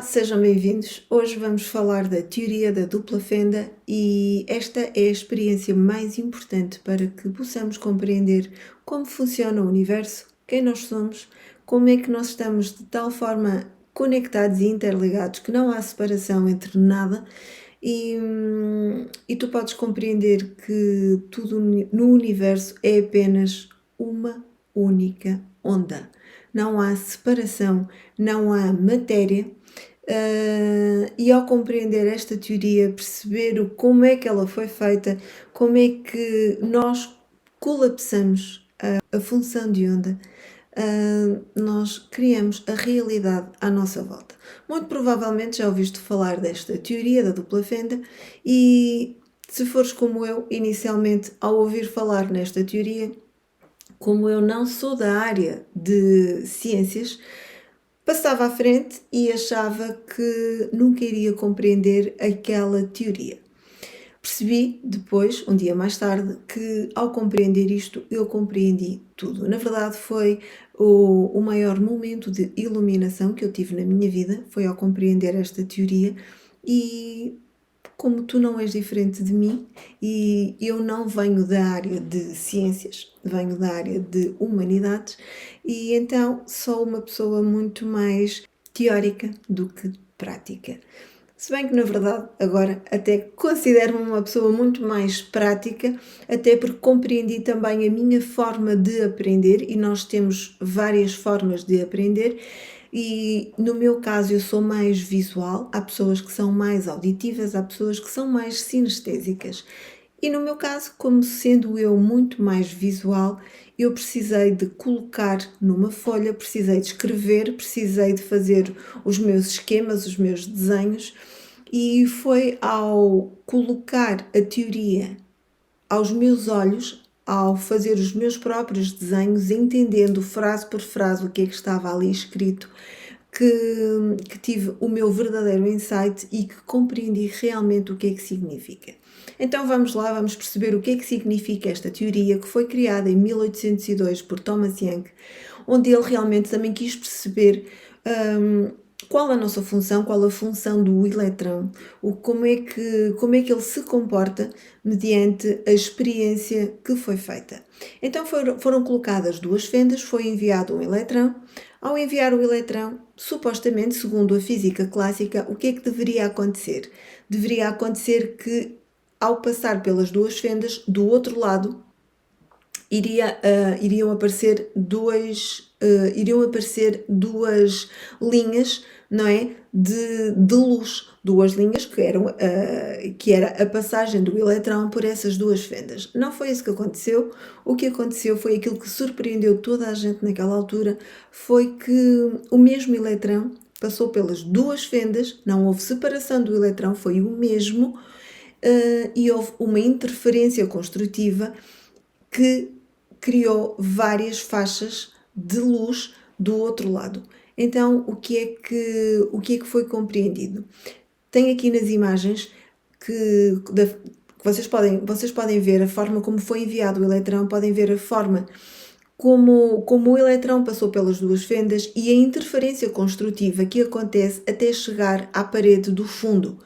Sejam bem-vindos. Hoje vamos falar da teoria da dupla fenda e esta é a experiência mais importante para que possamos compreender como funciona o universo, quem nós somos, como é que nós estamos de tal forma conectados e interligados que não há separação entre nada e tu podes compreender que tudo no universo é apenas uma única onda. Não há separação, não há matéria. E ao compreender esta teoria, perceber como é que ela foi feita, como é que nós colapsamos a função de onda, nós criamos a realidade à nossa volta. Muito provavelmente já ouviste falar desta teoria da dupla fenda e se fores como eu, inicialmente ao ouvir falar nesta teoria, como eu não sou da área de ciências, passava à frente e achava que nunca iria compreender aquela teoria. Percebi depois, um dia mais tarde, que ao compreender isto, eu compreendi tudo. Na verdade, foi o maior momento de iluminação que eu tive na minha vida, foi ao compreender esta teoria e como tu não és diferente de mim e eu não venho da área de ciências, venho da área de humanidades e então sou uma pessoa muito mais teórica do que prática. Se bem que, na verdade, agora até considero-me uma pessoa muito mais prática, até porque compreendi também a minha forma de aprender e nós temos várias formas de aprender. E no meu caso eu sou mais visual, há pessoas que são mais auditivas, há pessoas que são mais sinestésicas. E no meu caso, como sendo eu muito mais visual, eu precisei de colocar numa folha, precisei de escrever, precisei de fazer os meus esquemas, os meus desenhos, e foi ao colocar a teoria aos meus olhos, ao fazer os meus próprios desenhos, entendendo frase por frase o que é que estava ali escrito, que tive o meu verdadeiro insight e que compreendi realmente o que é que significa. Então vamos lá, vamos perceber o que é que significa esta teoria que foi criada em 1802 por Thomas Young, onde ele realmente também quis perceber qual a nossa função, qual a função do eletrão, como é que ele se comporta mediante a experiência que foi feita. Então foram colocadas duas fendas, foi enviado um eletrão. Ao enviar o eletrão, supostamente, segundo a física clássica, o que é que deveria acontecer? Deveria acontecer que, ao passar pelas duas fendas, do outro lado, iriam aparecer duas linhas, não é, de luz, duas linhas que era a passagem do eletrão por essas duas fendas. Não foi isso que aconteceu. O que aconteceu foi aquilo que surpreendeu toda a gente naquela altura, foi que o mesmo eletrão passou pelas duas fendas, não houve separação do eletrão, foi o mesmo, e houve uma interferência construtiva que criou várias faixas de luz do outro lado. Então, o que é que foi compreendido? Tem aqui nas imagens que vocês podem ver a forma como foi enviado o eletrão, podem ver a forma como o eletrão passou pelas duas fendas e a interferência construtiva que acontece até chegar à parede do fundo.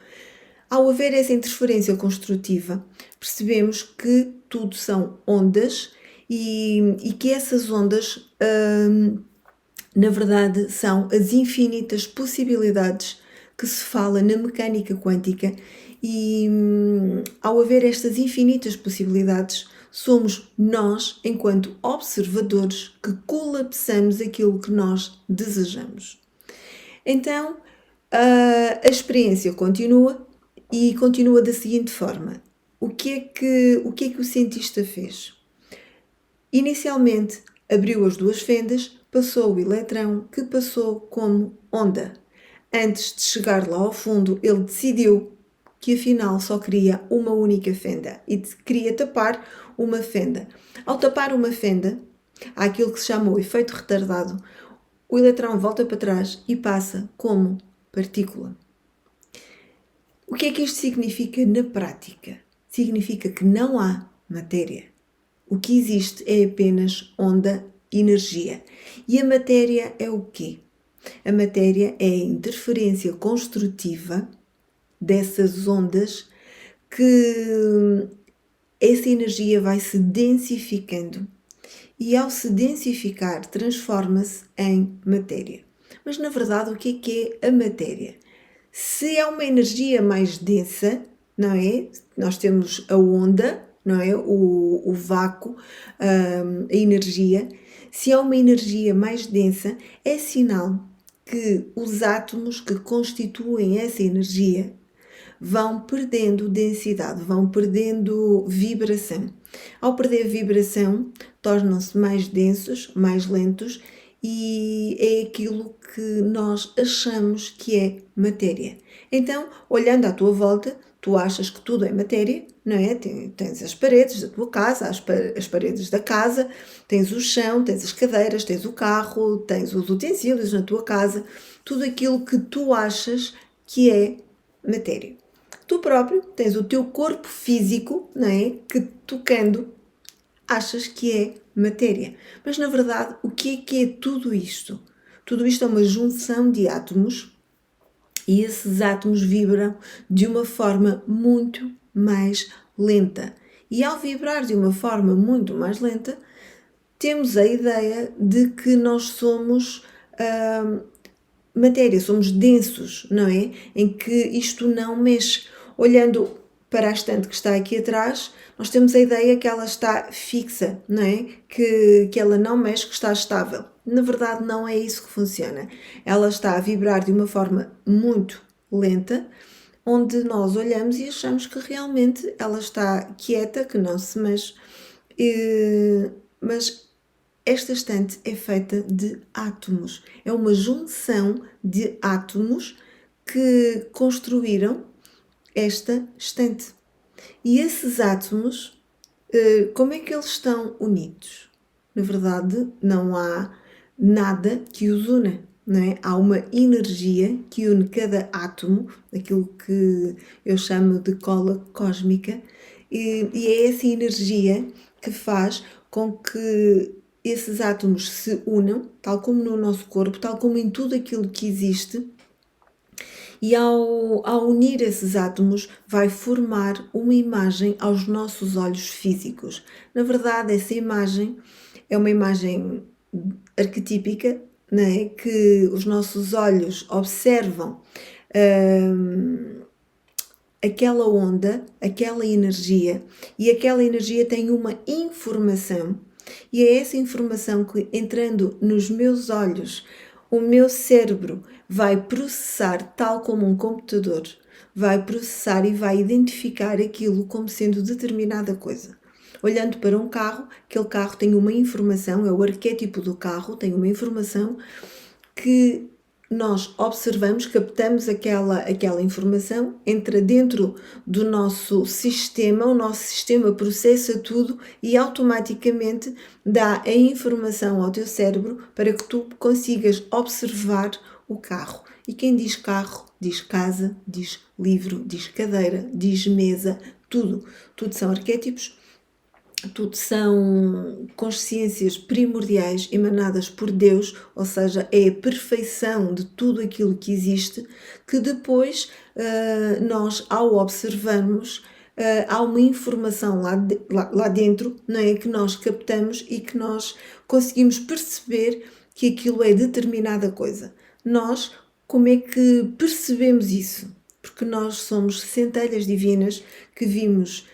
Ao haver essa interferência construtiva, percebemos que tudo são ondas e que essas ondas, na verdade, são as infinitas possibilidades que se fala na mecânica quântica e ao haver estas infinitas possibilidades, somos nós, enquanto observadores, que colapsamos aquilo que nós desejamos. Então, a experiência continua e continua da seguinte forma. O que é que o cientista fez? Inicialmente, abriu as duas fendas, passou o eletrão, que passou como onda. Antes de chegar lá ao fundo, ele decidiu que afinal só queria uma única fenda e queria tapar uma fenda. Ao tapar uma fenda, há aquilo que se chama o efeito retardado, o eletrão volta para trás e passa como partícula. O que é que isto significa na prática? Significa que não há matéria. O que existe é apenas onda, energia. E a matéria é o quê? A matéria é a interferência construtiva dessas ondas que essa energia vai se densificando e ao se densificar transforma-se em matéria. Mas na verdade o que é a matéria? Se é uma energia mais densa, não é? Nós temos a onda, não é? O vácuo, a energia. Se é uma energia mais densa, é sinal que os átomos que constituem essa energia vão perdendo densidade, vão perdendo vibração. Ao perder vibração, tornam-se mais densos, mais lentos e é aquilo que nós achamos que é matéria. Então, olhando à tua volta, tu achas que tudo é matéria, não é? Tens as paredes da tua casa, as paredes da casa, tens o chão, tens as cadeiras, tens o carro, tens os utensílios na tua casa, tudo aquilo que tu achas que é matéria. Tu próprio tens o teu corpo físico, não é? Que tocando achas que é matéria. Mas na verdade, o que é tudo isto? Tudo isto é uma junção de átomos e esses átomos vibram de uma forma muito mais lenta. E ao vibrar de uma forma muito mais lenta, temos a ideia de que nós somos matéria, somos densos, não é? Em que isto não mexe. Olhando para a estante que está aqui atrás, nós temos a ideia que ela está fixa, não é? Que ela não mexe, que está estável. Na verdade, não é isso que funciona. Ela está a vibrar de uma forma muito lenta, onde nós olhamos e achamos que realmente ela está quieta, que não se mexe, mas esta estante é feita de átomos. É uma junção de átomos que construíram esta estante. E esses átomos, como é que eles estão unidos? Na verdade, não há nada que os una, não é? Há uma energia que une cada átomo, aquilo que eu chamo de cola cósmica, e é essa energia que faz com que esses átomos se unam, tal como no nosso corpo, tal como em tudo aquilo que existe, e ao unir esses átomos vai formar uma imagem aos nossos olhos físicos. Na verdade, essa imagem é uma imagem arquetípica, não é? Que os nossos olhos observam aquela onda, aquela energia, e aquela energia tem uma informação, e é essa informação que, entrando nos meus olhos, o meu cérebro vai processar, tal como um computador, vai processar e vai identificar aquilo como sendo determinada coisa. Olhando para um carro, aquele carro tem uma informação, é o arquétipo do carro, tem uma informação que nós observamos, captamos aquela informação, entra dentro do nosso sistema, o nosso sistema processa tudo e automaticamente dá a informação ao teu cérebro para que tu consigas observar o carro. E quem diz carro, diz casa, diz livro, diz cadeira, diz mesa, tudo. Tudo são arquétipos. Tudo são consciências primordiais emanadas por Deus, ou seja, é a perfeição de tudo aquilo que existe, que depois nós, ao observarmos, há uma informação lá dentro, não é, que nós captamos e que nós conseguimos perceber que aquilo é determinada coisa. Nós, como é que percebemos isso? Porque nós somos centelhas divinas que vimos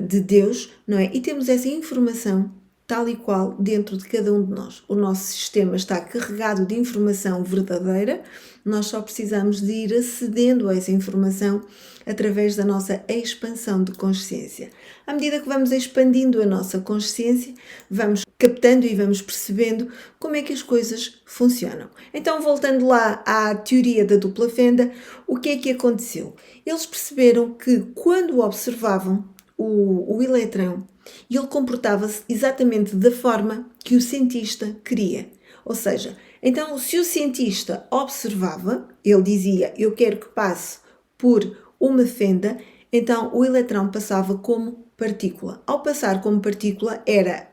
de Deus, não é? E temos essa informação tal e qual dentro de cada um de nós. O nosso sistema está carregado de informação verdadeira, nós só precisamos de ir acedendo a essa informação através da nossa expansão de consciência. À medida que vamos expandindo a nossa consciência, vamos captando e vamos percebendo como é que as coisas funcionam. Então, voltando lá à teoria da dupla fenda, o que é que aconteceu? Eles perceberam que quando observavam o eletrão, e ele comportava-se exatamente da forma que o cientista queria. Ou seja, então se o cientista observava, ele dizia, eu quero que passe por uma fenda, então o eletrão passava como partícula. Ao passar como partícula, era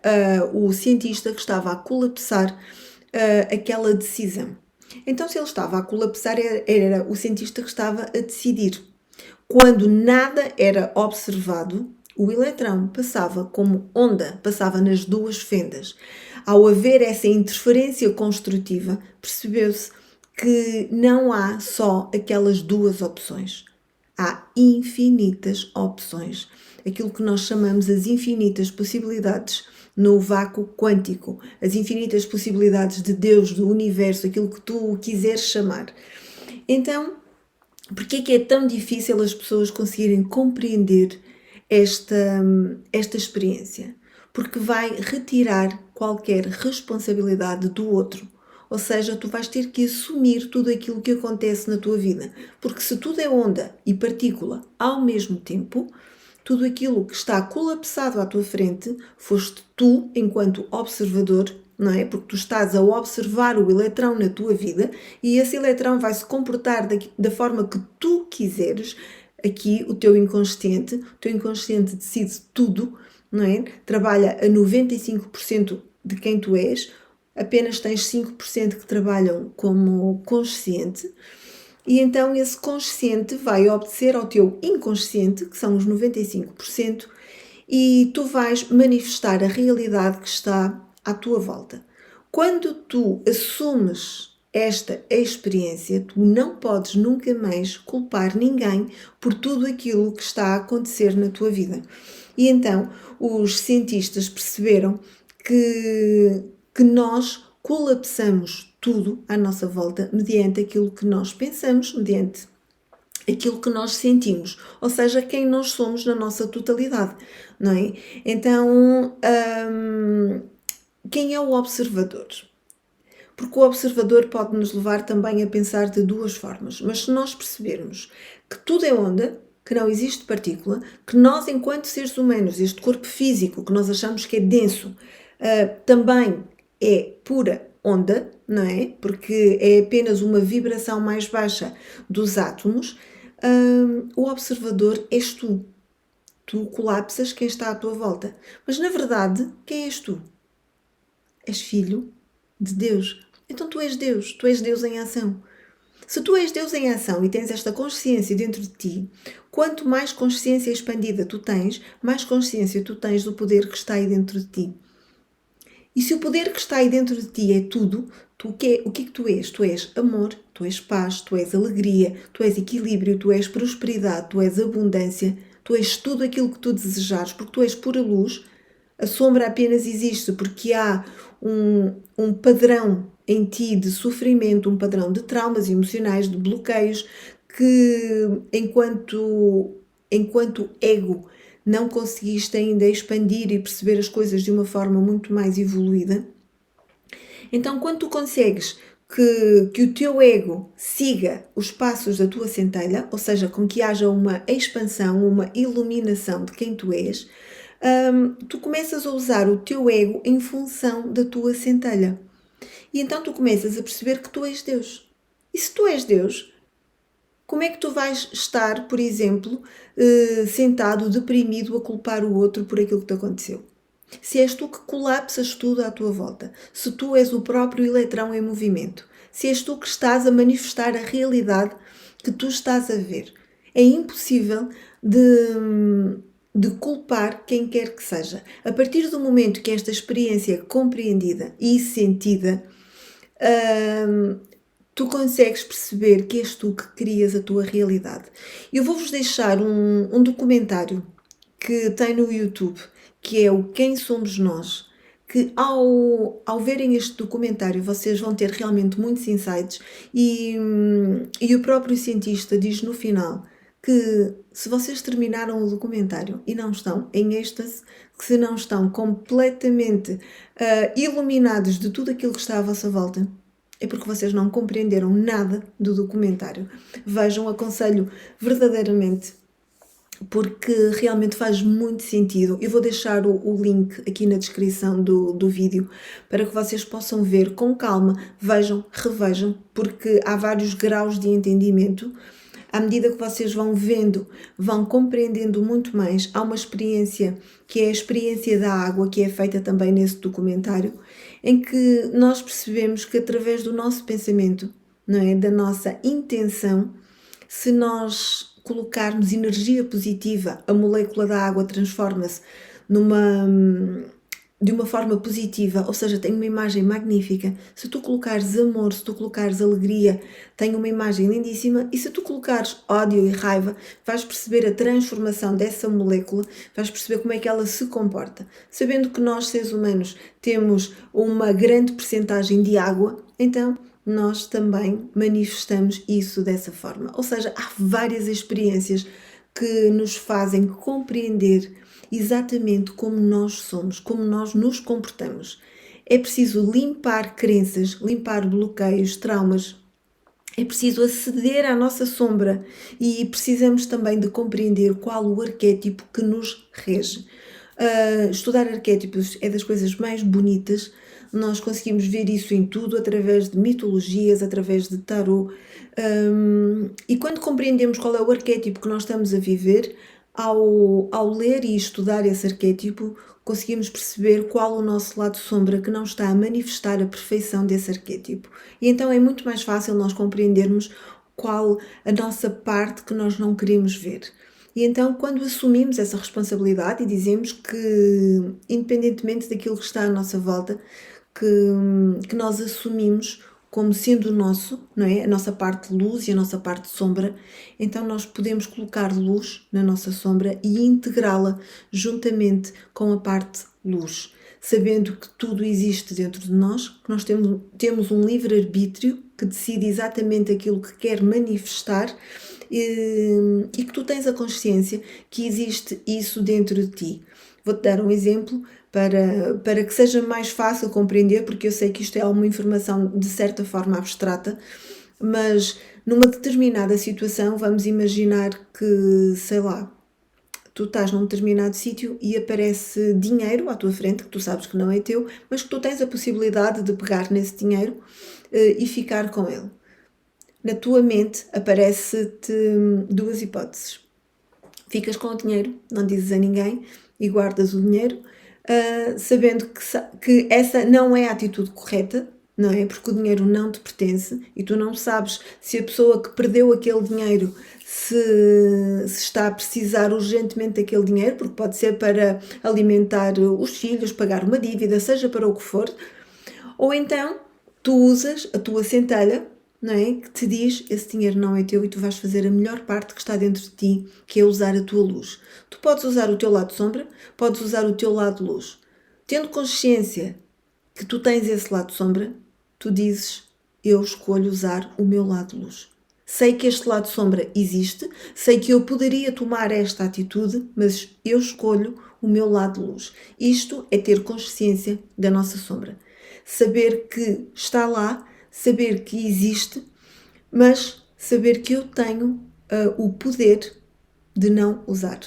o cientista que estava a colapsar aquela decisão. Então, se ele estava a colapsar, era o cientista que estava a decidir. Quando nada era observado, o eletrão passava como onda, passava nas duas fendas. Ao haver essa interferência construtiva, percebeu-se que não há só aquelas duas opções. Há infinitas opções. Aquilo que nós chamamos as infinitas possibilidades no vácuo quântico, as infinitas possibilidades de Deus, do universo, aquilo que tu quiseres chamar. Então, porquê que é tão difícil as pessoas conseguirem compreender esta experiência? Porque vai retirar qualquer responsabilidade do outro. Ou seja, tu vais ter que assumir tudo aquilo que acontece na tua vida. Porque se tudo é onda e partícula ao mesmo tempo, tudo aquilo que está colapsado à tua frente foste tu, enquanto observador, não é? Porque tu estás a observar o eletrão na tua vida e esse eletrão vai se comportar da forma que tu quiseres. Aqui o teu inconsciente decide tudo, não é? Trabalha a 95% de quem tu és, apenas tens 5% que trabalham como consciente. E então esse consciente vai obedecer ao teu inconsciente, que são os 95%, e tu vais manifestar a realidade que está à tua volta. Quando tu assumes esta experiência, tu não podes nunca mais culpar ninguém por tudo aquilo que está a acontecer na tua vida. E então os cientistas perceberam que nós colapsamos tudo à nossa volta mediante aquilo que nós pensamos, mediante aquilo que nós sentimos, ou seja, quem nós somos na nossa totalidade, não é? Então, quem é o observador? Porque o observador pode nos levar também a pensar de duas formas, mas se nós percebermos que tudo é onda, que não existe partícula, que nós, enquanto seres humanos, este corpo físico que nós achamos que é denso, também é pura onda, não é? Porque é apenas uma vibração mais baixa dos átomos. O observador és tu. Tu colapsas quem está à tua volta. Mas, na verdade, quem és tu? És filho de Deus. Então tu és Deus em ação. Se tu és Deus em ação e tens esta consciência dentro de ti, quanto mais consciência expandida tu tens, mais consciência tu tens do poder que está aí dentro de ti. E se o poder que está aí dentro de ti é tudo, o que é que tu és? Tu és amor, tu és paz, tu és alegria, tu és equilíbrio, tu és prosperidade, tu és abundância, tu és tudo aquilo que tu desejares, porque tu és pura luz. A sombra apenas existe porque há um padrão em ti de sofrimento, um padrão de traumas emocionais, de bloqueios, que enquanto ego não conseguiste ainda expandir e perceber as coisas de uma forma muito mais evoluída. Então, quando tu consegues que o teu ego siga os passos da tua centelha, ou seja, com que haja uma expansão, uma iluminação de quem tu és, tu começas a usar o teu ego em função da tua centelha. E então tu começas a perceber que tu és Deus. E se tu és Deus, como é que tu vais estar, por exemplo, sentado, deprimido, a culpar o outro por aquilo que te aconteceu? Se és tu que colapsas tudo à tua volta, se tu és o próprio eletrão em movimento, se és tu que estás a manifestar a realidade que tu estás a ver, é impossível de culpar quem quer que seja. A partir do momento que esta experiência é compreendida e sentida, tu consegues perceber que és tu que crias a tua realidade. Eu vou-vos deixar um documentário que tem no YouTube, que é o Quem Somos Nós, que ao verem este documentário vocês vão ter realmente muitos insights e o próprio cientista diz no final que se vocês terminaram o documentário e não estão em êxtase, que se não estão completamente iluminados de tudo aquilo que está à vossa volta, é porque vocês não compreenderam nada do documentário. Vejam, aconselho verdadeiramente, porque realmente faz muito sentido. Eu vou deixar o link aqui na descrição do vídeo para que vocês possam ver com calma, vejam, revejam, porque há vários graus de entendimento. À medida que vocês vão vendo, vão compreendendo muito mais. Há uma experiência que é a experiência da água, que é feita também nesse documentário, em que nós percebemos que através do nosso pensamento, não é, da nossa intenção, se nós colocarmos energia positiva, a molécula da água transforma-se de uma forma positiva, ou seja, tem uma imagem magnífica. Se tu colocares amor, se tu colocares alegria, tem uma imagem lindíssima. E se tu colocares ódio e raiva, vais perceber a transformação dessa molécula, vais perceber como é que ela se comporta. Sabendo que nós, seres humanos, temos uma grande percentagem de água, então nós também manifestamos isso dessa forma. Ou seja, há várias experiências que nos fazem compreender exatamente como nós somos, como nós nos comportamos. É preciso limpar crenças, limpar bloqueios, traumas. É preciso aceder à nossa sombra e precisamos também de compreender qual o arquétipo que nos rege. Estudar arquétipos é das coisas mais bonitas. Nós conseguimos ver isso em tudo, através de mitologias, através de tarô. E quando compreendemos qual é o arquétipo que nós estamos a viver, ao ler e estudar esse arquétipo, conseguimos perceber qual o nosso lado sombra que não está a manifestar a perfeição desse arquétipo. E então é muito mais fácil nós compreendermos qual a nossa parte que nós não queremos ver. E então, quando assumimos essa responsabilidade e dizemos que, independentemente daquilo que está à nossa volta, que nós assumimos como sendo o nosso, não é? A nossa parte de luz e a nossa parte de sombra, então nós podemos colocar luz na nossa sombra e integrá-la juntamente com a parte luz, sabendo que tudo existe dentro de nós, que nós temos um livre-arbítrio que decide exatamente aquilo que quer manifestar e que tu tens a consciência que existe isso dentro de ti. Vou-te dar um exemplo para que seja mais fácil compreender, porque eu sei que isto é uma informação de certa forma abstrata, mas numa determinada situação, vamos imaginar que, sei lá, tu estás num determinado sítio e aparece dinheiro à tua frente, que tu sabes que não é teu, mas que tu tens a possibilidade de pegar nesse dinheiro e ficar com ele. Na tua mente aparece-te duas hipóteses. Ficas com o dinheiro, não dizes a ninguém e guardas o dinheiro, sabendo que essa não é a atitude correta, não é? Porque o dinheiro não te pertence e tu não sabes se a pessoa que perdeu aquele dinheiro se está a precisar urgentemente daquele dinheiro, porque pode ser para alimentar os filhos, pagar uma dívida, seja para o que for, ou então tu usas a tua centelha, não é? Que te diz, esse dinheiro não é teu e tu vais fazer a melhor parte que está dentro de ti, que é usar a tua luz. Tu podes usar o teu lado sombra, podes usar o teu lado luz. Tendo consciência que tu tens esse lado sombra, tu dizes, eu escolho usar o meu lado luz. Sei que este lado sombra existe, sei que eu poderia tomar esta atitude, mas eu escolho o meu lado luz. Isto é ter consciência da nossa sombra. Saber que está lá, saber que existe, mas saber que eu tenho o poder de não usar.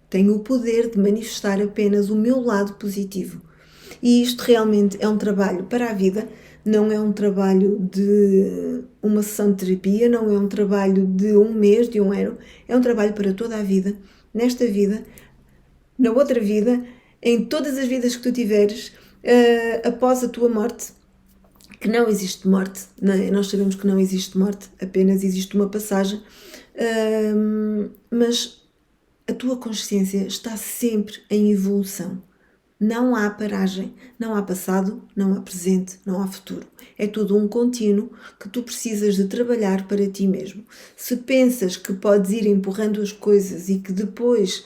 Tenho o poder de manifestar apenas o meu lado positivo. E isto realmente é um trabalho para a vida, não é um trabalho de uma sessão de terapia, não é um trabalho de um mês, de um ano, é um trabalho para toda a vida, nesta vida, na outra vida, em todas as vidas que tu tiveres, após a tua morte, que não existe morte, não é? Nós sabemos que não existe morte, apenas existe uma passagem, mas a tua consciência está sempre em evolução. Não há paragem, não há passado, não há presente, não há futuro. É tudo um contínuo que tu precisas de trabalhar para ti mesmo. Se pensas que podes ir empurrando as coisas e que depois,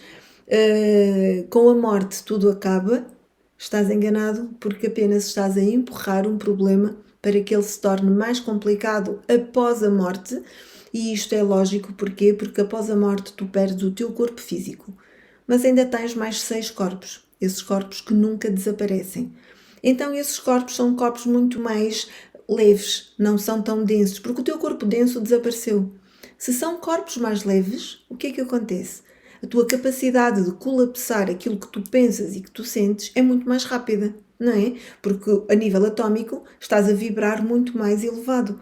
com a morte, tudo acaba, estás enganado porque apenas estás a empurrar um problema para que ele se torne mais complicado após a morte. E isto é lógico, porquê? Porque após a morte tu perdes o teu corpo físico, mas ainda tens mais 6 corpos. Esses corpos que nunca desaparecem. Então esses corpos são corpos muito mais leves, não são tão densos, porque o teu corpo denso desapareceu. Se são corpos mais leves, o que é que acontece? A tua capacidade de colapsar aquilo que tu pensas e que tu sentes é muito mais rápida, não é? Porque a nível atómico estás a vibrar muito mais elevado.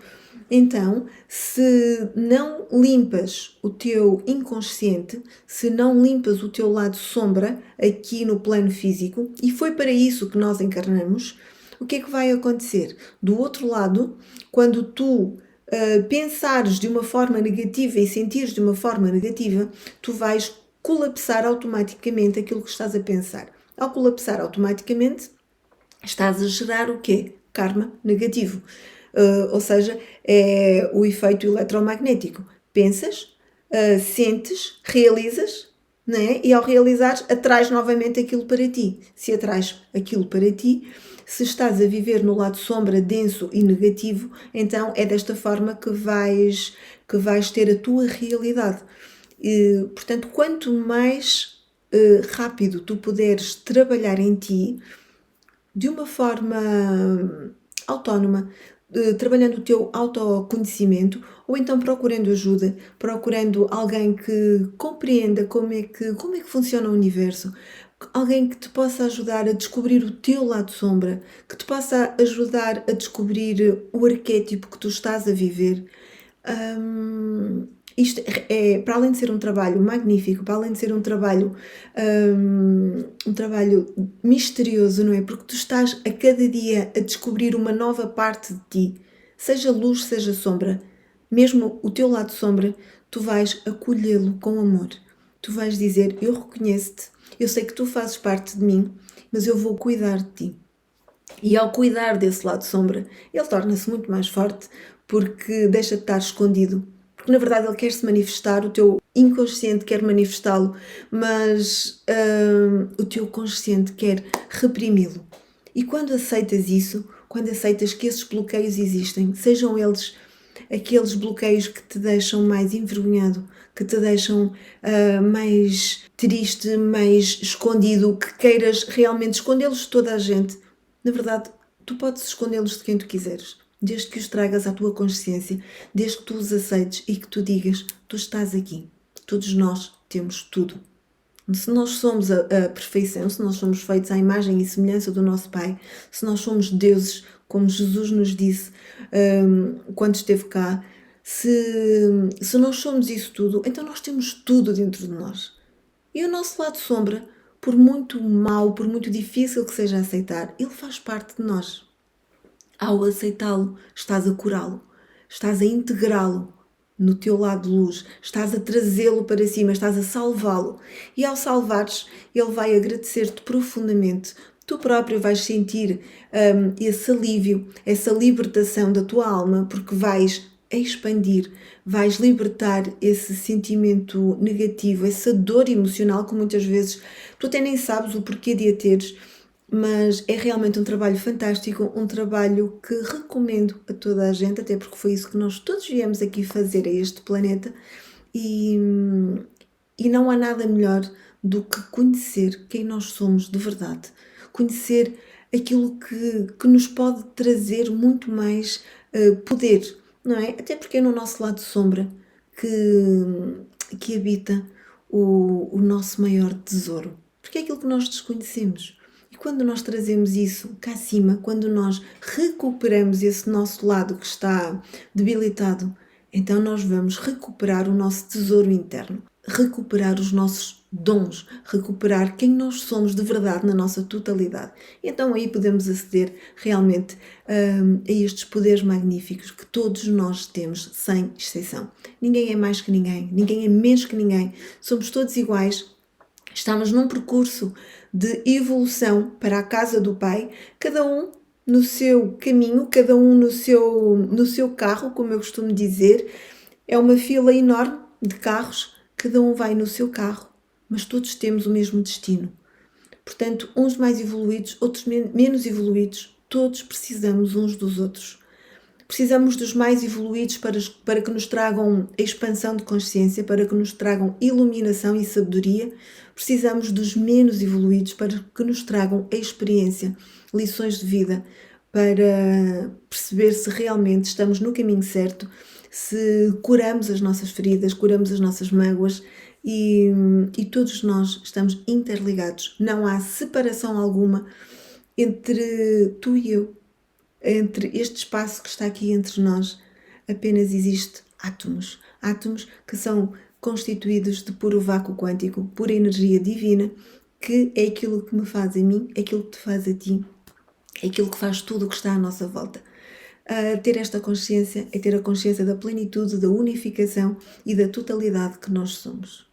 Então, se não limpas o teu inconsciente, se não limpas o teu lado sombra aqui no plano físico, e foi para isso que nós encarnamos, o que é que vai acontecer? Do outro lado, quando tu pensares de uma forma negativa e sentires de uma forma negativa, tu vais colapsar automaticamente aquilo que estás a pensar. Ao colapsar automaticamente, estás a gerar o quê? Karma negativo. Ou seja, é o efeito eletromagnético. Pensas, sentes, realizas, né? E ao realizares, atrás novamente aquilo para ti. Se atrás aquilo para ti, se estás a viver no lado sombra, denso e negativo, então é desta forma que vais ter a tua realidade. Portanto, quanto mais rápido tu puderes trabalhar em ti, de uma forma autónoma, trabalhando o teu autoconhecimento, ou então procurando ajuda, procurando alguém que compreenda como é que funciona o universo, alguém que te possa ajudar a descobrir o teu lado sombra, que te possa ajudar a descobrir o arquétipo que tu estás a viver. Isto é, para além de ser um trabalho magnífico, para além de ser um trabalho misterioso, não é? Porque tu estás a cada dia a descobrir uma nova parte de ti, seja luz, seja sombra. Mesmo o teu lado sombra, tu vais acolhê-lo com amor. Tu vais dizer, eu reconheço-te, eu sei que tu fazes parte de mim, mas eu vou cuidar de ti. E ao cuidar desse lado sombra, ele torna-se muito mais forte porque deixa de estar escondido. Porque na verdade ele quer se manifestar, o teu inconsciente quer manifestá-lo, mas o teu consciente quer reprimi-lo. E quando aceitas isso, quando aceitas que esses bloqueios existem, sejam eles aqueles bloqueios que te deixam mais envergonhado, que te deixam mais triste, mais escondido, que queiras realmente escondê-los de toda a gente, na verdade, tu podes escondê-los de quem tu quiseres, desde que os tragas à tua consciência, desde que tu os aceites e que tu digas, tu estás aqui, todos nós temos tudo. Se nós somos a perfeição, se nós somos feitos à imagem e semelhança do nosso Pai, se nós somos deuses, como Jesus nos disse quando esteve cá, se nós somos isso tudo, então nós temos tudo dentro de nós. E o nosso lado sombra, por muito mau, por muito difícil que seja aceitar, ele faz parte de nós. Ao aceitá-lo, estás a curá-lo, estás a integrá-lo no teu lado de luz, estás a trazê-lo para cima, estás a salvá-lo. E ao salvares, ele vai agradecer-te profundamente. Tu próprio vais sentir esse alívio, essa libertação da tua alma, porque vais expandir, vais libertar esse sentimento negativo, essa dor emocional que muitas vezes tu até nem sabes o porquê de a teres, mas é realmente um trabalho fantástico, um trabalho que recomendo a toda a gente, até porque foi isso que nós todos viemos aqui fazer a este planeta e não há nada melhor do que conhecer quem nós somos de verdade, conhecer aquilo que nos pode trazer muito mais poder, não é? Até porque é no nosso lado sombra que habita o nosso maior tesouro, porque é aquilo que nós desconhecemos. E quando nós trazemos isso cá acima, quando nós recuperamos esse nosso lado que está debilitado, então nós vamos recuperar o nosso tesouro interno, recuperar os nossos dons, recuperar quem nós somos de verdade na nossa totalidade. E então aí podemos aceder realmente a estes poderes magníficos que todos nós temos, sem exceção. Ninguém é mais que ninguém, ninguém é menos que ninguém, somos todos iguais. Estamos num percurso de evolução para a casa do Pai, cada um no seu caminho, cada um no seu carro, como eu costumo dizer. É uma fila enorme de carros, cada um vai no seu carro, mas todos temos o mesmo destino. Portanto, uns mais evoluídos, outros menos evoluídos, todos precisamos uns dos outros. Precisamos dos mais evoluídos para que nos tragam expansão de consciência, para que nos tragam iluminação e sabedoria. Precisamos dos menos evoluídos para que nos tragam experiência, lições de vida, para perceber se realmente estamos no caminho certo, se curamos as nossas feridas, curamos as nossas mágoas e todos nós estamos interligados. Não há separação alguma entre tu e eu, entre este espaço que está aqui entre nós. apenas existe átomos. Átomos que são constituídos de puro vácuo quântico, pura energia divina, que é aquilo que me faz a mim, é aquilo que te faz a ti, é aquilo que faz tudo o que está à nossa volta. Ter esta consciência é ter a consciência da plenitude, da unificação e da totalidade que nós somos.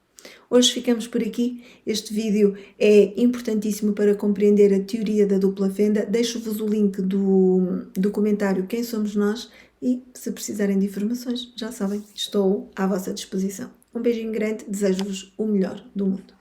Hoje ficamos por aqui. Este vídeo é importantíssimo para compreender a teoria da dupla fenda. Deixo-vos o link do comentário Quem Somos Nós e, se precisarem de informações, já sabem, estou à vossa disposição. Um beijinho grande, desejo-vos o melhor do mundo.